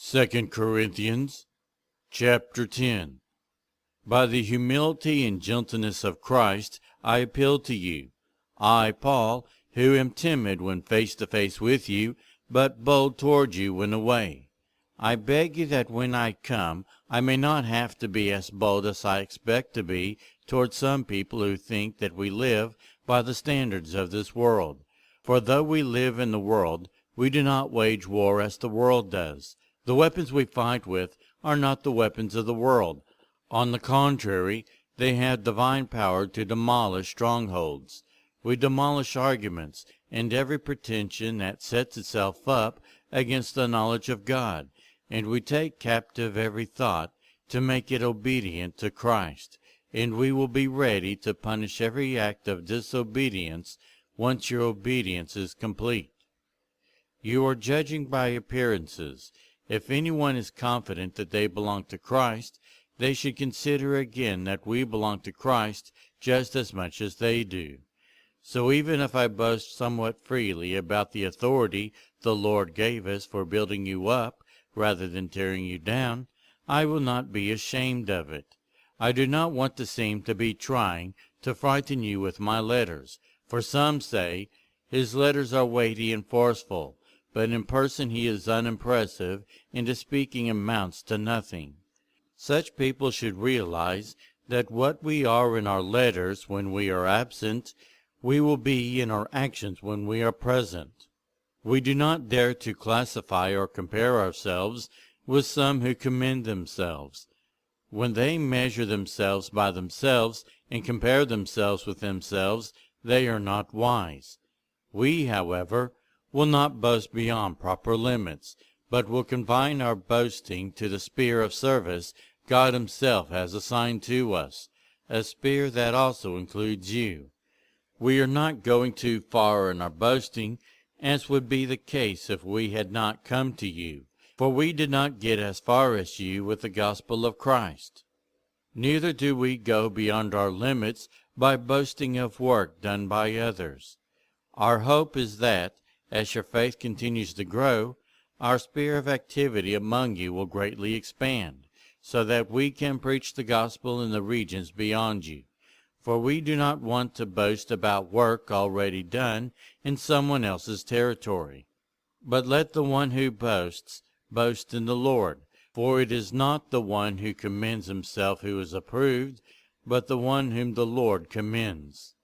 2 Corinthians chapter 10. By the humility and gentleness of Christ I appeal to you, I, Paul, who am timid when face to face with you, but bold toward you when away. I beg you that when I come I may not have to be as bold as I expect to be toward some people who think that we live by the standards of this world. For though we live in the world, we do not wage war as the world does. The weapons we fight with are not the weapons of the world. On the contrary, they have divine power to demolish strongholds. We demolish arguments and every pretension that sets itself up against the knowledge of God, and we take captive every thought to make it obedient to Christ, and we will be ready to punish every act of disobedience once your obedience is complete. You are judging by appearances. If anyone is confident that they belong to Christ, they should consider again that we belong to Christ just as much as they do. So even if I boast somewhat freely about the authority the Lord gave us for building you up rather than tearing you down, I will not be ashamed of it. I do not want to seem to be trying to frighten you with my letters, for some say, his letters are weighty and forceful, but in person he is unimpressive, and his speaking amounts to nothing. Such people should realize that what we are in our letters when we are absent, we will be in our actions when we are present. We do not dare to classify or compare ourselves with some who commend themselves. When they measure themselves by themselves and compare themselves with themselves, they are not wise. We, however, will not boast beyond proper limits, but will confine our boasting to the sphere of service God Himself has assigned to us, a sphere that also includes you. We are not going too far in our boasting, as would be the case if we had not come to you, for we did not get as far as you with the gospel of Christ. Neither do we go beyond our limits by boasting of work done by others. Our hope is that, as your faith continues to grow, our sphere of activity among you will greatly expand, so that we can preach the gospel in the regions beyond you. For we do not want to boast about work already done in someone else's territory. But let the one who boasts boast in the Lord, for it is not the one who commends himself who is approved, but the one whom the Lord commends.